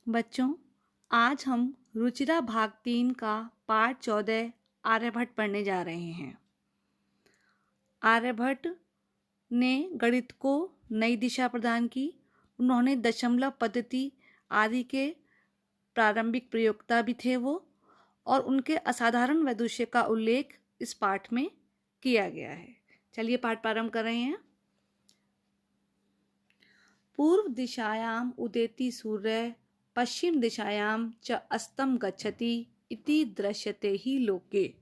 बच्चों, आज हम रुचिरा भाग 3 का पाठ 14 आर्यभट्ट पढ़ने जा रहे हैं। आर्यभट्ट ने गणित को नई दिशा प्रदान की। उन्होंने दशमलव पद्धति आदि के प्रारंभिक प्रयोक्ता भी थे और उनके असाधारण वैदुष्य का उल्लेख इस पाठ में किया गया है। चलिए पाठ प्रारंभ कर रहे हैं। पूर्व दिशायाम उदेति सूर्य पश्चिम दिशायाम च अस्तं गच्छति इति दृश्यते ही लोके।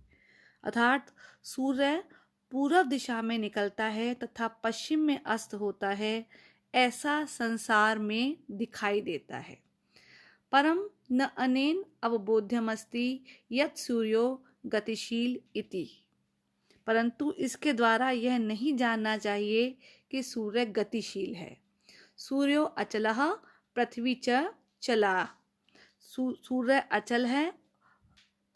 अर्थात सूर्य पूर्व दिशा में निकलता है तथा पश्चिम में अस्त होता है, ऐसा संसार में दिखाई देता है। परम न अनेन अवबोध्यमस्ति यत् सूर्यो गतिशील इति। परंतु इसके द्वारा यह नहीं जानना चाहिए कि सूर्य गतिशील है। सूर्यो अचलः पृथ्वी च चला। सूर्य अचल है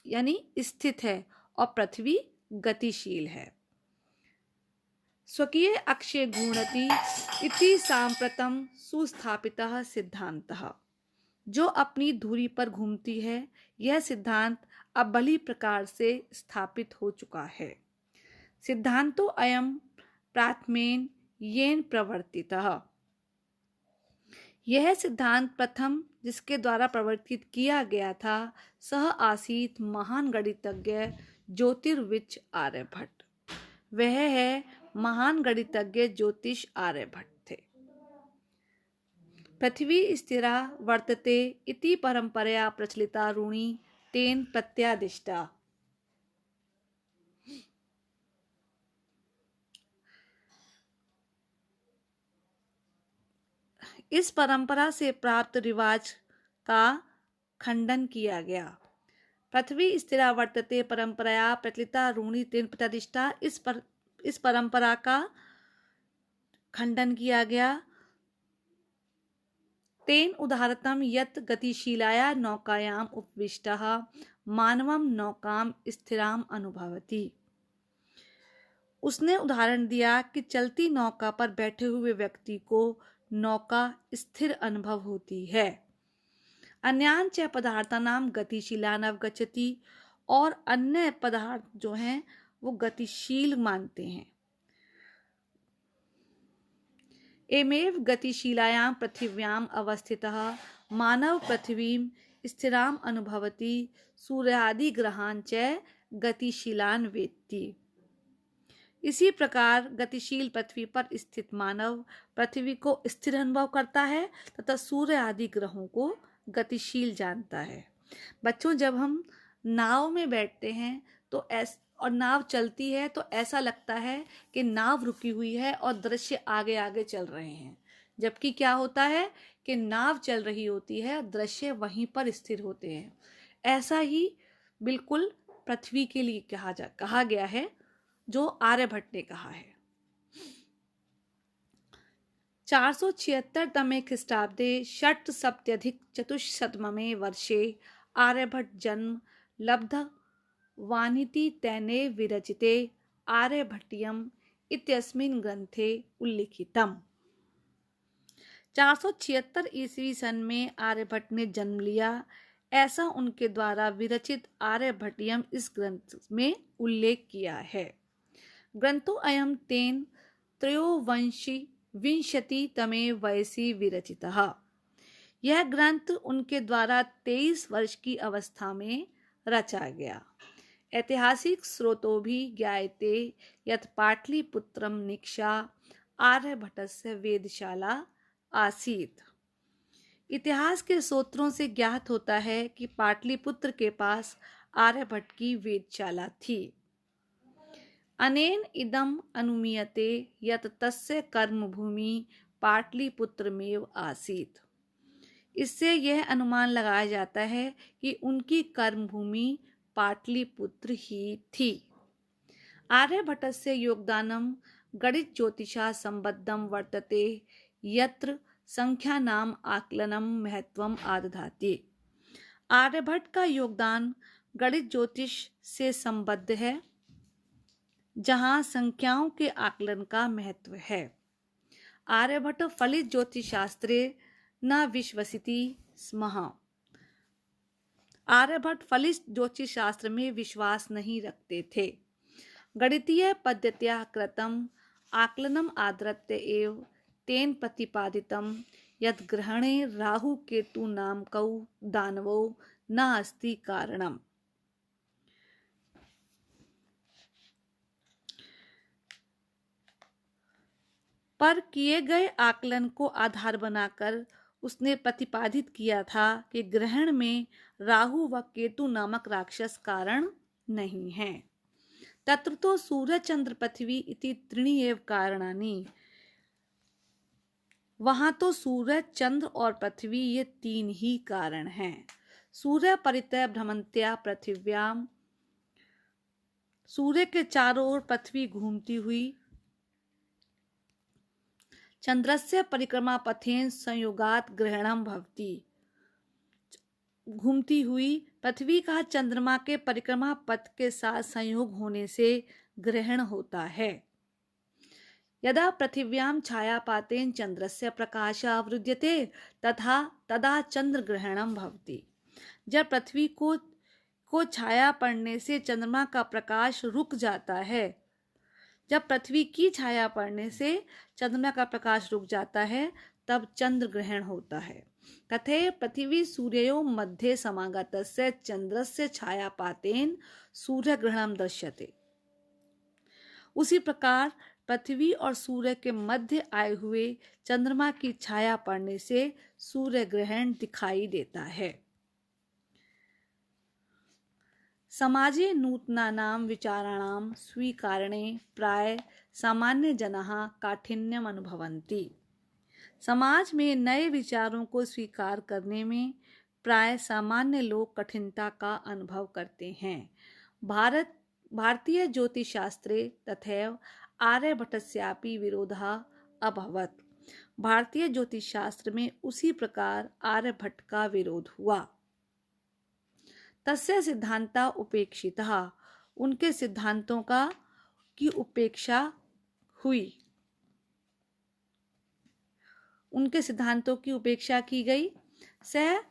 यानी स्थित है और पृथ्वी गतिशील है। स्वकीय अक्षे घूर्णति इति सांप्रतम सुस्थापितः सिद्धांतः। जो अपनी धुरी पर घूमती है, यह सिद्धांत अब भली प्रकार से स्थापित हो चुका है। सिद्धांतो अयम प्राथमेन येन प्रवर्तितः। यह सिद्धांत प्रथम जिसके द्वारा प्रवर्तित किया गया था, सह आसीत महान गणितज्ञ ज्योतिर्विच आर्यभट्ट। वह है महान गणितज्ञ ज्योतिष आर्यभट्ट थे। पृथ्वी स्थिरा वर्तते इति परंपरया प्रचलिता रूढ़ि तेन प्रत्यादिष्टा। इस परंपरा से प्राप्त रिवाज का खंडन किया गया। पृथ्वी स्थिरा वर्तते परंपराया प्रचलिता रूढ़ि तेन प्रतिष्ठा। इस परंपरा का खंडन किया गया। तेन उदाहरतम यत् गतिशीलाया नौकायाम उपविष्टः मानवम नौकाम स्थिराम अनुभवति। उसने उदाहरण दिया कि चलती नौका पर बैठे हुए व्यक्ति को नौका स्थिर अनुभव होती है। अन्यान च पदार्थानाम गतिशीलानव गच्छति। और अन्य पदार्थ जो हैं वो गतिशील मानते हैं। एमेव गतिशीलायां पृथिव्याम अवस्थितः मानव पृथ्वीम स्थिराम अनुभवति सूर्यादि ग्रहान च गतिशीलान वेत्ति। इसी प्रकार गतिशील पृथ्वी पर स्थित मानव पृथ्वी को स्थिर अनुभव करता है तथा सूर्य आदि ग्रहों को गतिशील जानता है। बच्चों, जब हम नाव में बैठते हैं तो और नाव चलती है तो ऐसा लगता है कि नाव रुकी हुई है और दृश्य आगे आगे चल रहे हैं, जबकि क्या होता है कि नाव चल रही होती है और दृश्य वहीं पर स्थिर होते हैं। ऐसा ही बिल्कुल पृथ्वी के लिए कहा गया है, जो आर्यभट्ट ने कहा है। 476 ख्रीष्टाब्दे षट्सप्तत्यधिक चतुःशततमे वर्षे आर्यभट्ट जन्म लब्ध वानिति तेने विरचिते आर्यभट्टियम इत्यस्मिन् ग्रंथे उल्लिखितम्। 476 ईस्वी सन में आर्यभट्ट ने जन्म लिया, ऐसा उनके द्वारा विरचित आर्यभट्टियम इस ग्रंथ में उल्लेख किया है। ग्रंथो अयम तेन त्रयोविंशतितमे वयसि विरचितः। यह ग्रंथ उनके द्वारा 23 वर्ष की अवस्था में रचा गया। ऐतिहासिक स्रोतों भी ज्ञायते यत् पाटलिपुत्रम निक्षा आर्यभट्टस्य वेदशाला आसीत। इतिहास के सूत्रों से ज्ञात होता है कि पाटलिपुत्र के पास आर्यभट्ट की वेदशाला थी। अनेन इदम अनुमीयते यत् तस्य कर्मभूमि पाटलिपुत्रमेव आसीत। इससे यह अनुमान लगाया जाता है कि उनकी कर्मभूमि पाटलिपुत्र ही थी। आर्यभट्टस्य योगदानम गणित ज्योतिषा संबद्धम वर्तते यत्र संख्यानाम आकलनम महत्वम आदधाति। आर्यभट्ट का योगदान गणित ज्योतिष से संबद्ध है, जहां संख्याओं के आकलन का महत्व है। आर्यभट्ट फलित ज्योतिषशास्त्रे न विश्वसिति स्मः। आर्यभट्ट फलित ज्योतिष शास्त्र में विश्वास नहीं रखते थे। गणितीय पद्धत्या कृतम् आकलनम् आधृत्य एव तेन प्रतिपादितं यत् ग्रहणे राहु केतु नामकौ दानवौ न अस्ति कारणम्। पर किए गए आकलन को आधार बनाकर उसने प्रतिपादित किया था कि ग्रहण में राहु व केतु नामक राक्षस कारण नहीं है। तत्र तो सूर्य चंद्र पृथ्वी इति त्रीणि एव कारणानि। वहां तो सूर्य चंद्र और पृथ्वी ये तीन ही कारण हैं। सूर्य परितः भ्रमंत्या पृथिव्याम, सूर्य के चारों ओर पृथ्वी घूमती हुई चंद्रस्य परिक्रमा पथेन संयोगात ग्रहणम भवति। घूमती हुई पृथ्वी का चंद्रमा के परिक्रमा पथ के साथ संयोग होने से ग्रहण होता है। यदा पृथिव्याम छायापातेन चंद्रस्य प्रकाशावरुध्यते तथा तदा चंद्र ग्रहणम भवति। जब पृथ्वी को छाया पड़ने से चंद्रमा का प्रकाश रुक जाता है, जब पृथ्वी की छाया पड़ने से चंद्रमा का प्रकाश रुक जाता है, तब चंद्र ग्रहण होता है। तथैव पृथ्वी सूर्ययोः मध्ये समागतस्य चंद्रस्य छायापातेन सूर्य ग्रहणम दृश्यते। उसी प्रकार पृथ्वी और सूर्य के मध्य आए हुए चंद्रमा की छाया पड़ने से सूर्य ग्रहण दिखाई देता है। समाजे नूतनानां विचाराणां स्वीकारणे प्राय सामान्य जनाः काठिन्यम अनुभवन्ति। समाज में नए विचारों को स्वीकार करने में प्राय सामान्य लोग कठिनता का अनुभव करते हैं। भारतीय ज्योतिषशास्त्रे तथैव आर्यभट्टस्यापि विरोधः अभवत्। भारतीय ज्योतिष शास्त्र में उसी प्रकार आर्यभट्ट का विरोध हुआ। तस्य सिद्धांता उपेक्षितः, उनके सिद्धांतों की उपेक्षा हुई, उनके सिद्धांतों की उपेक्षा की गई। स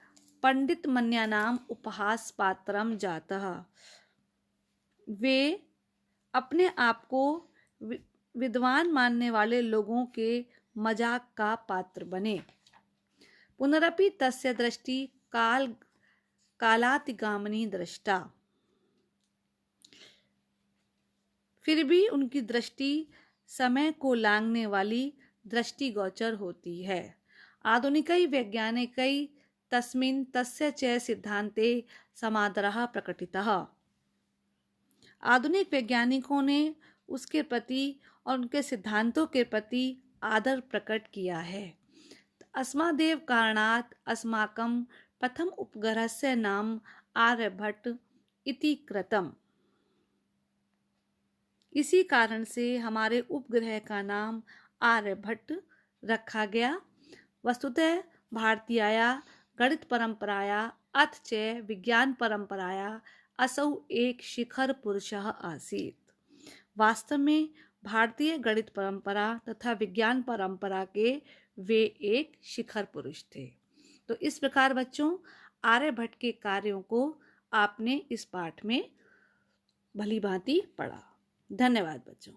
पंडित मन्यानाम उपहास पात्रम जातः, वे अपने आप को विद्वान मानने वाले लोगों के मजाक का पात्र बने। पुनरपि तस्य दृष्टि कालातिगामिनी दृष्टा, फिर भी उनकी दृष्टि समय को लांघने वाली दृष्टिगोचर होती है। आधुनिकै वैज्ञानिकै तस्मिन् तस्य च सिद्धान्ते समादरः प्रकटितः। आधुनिक वैज्ञानिकों ने उसके प्रति और उनके सिद्धांतों के प्रति आदर प्रकट किया है। अस्मादेव कारणात् अस्माकं प्रथम उपग्रहस्य नाम आर्यभट्ट इति कृतम्। इसी कारण से हमारे उपग्रह का नाम आर्यभट्ट रखा गया। वस्तुतः भारतीयाया गणित परंपराया अथ च विज्ञान परंपराया असौ एक शिखर पुरुषः आसीत्। वास्तव में भारतीय गणित परंपरा तथा विज्ञान परंपरा के वे एक शिखर पुरुष थे। तो इस प्रकार बच्चों आर्यभट्ट के कार्यों को आपने इस पाठ में भली भांति पढ़ा। धन्यवाद बच्चों।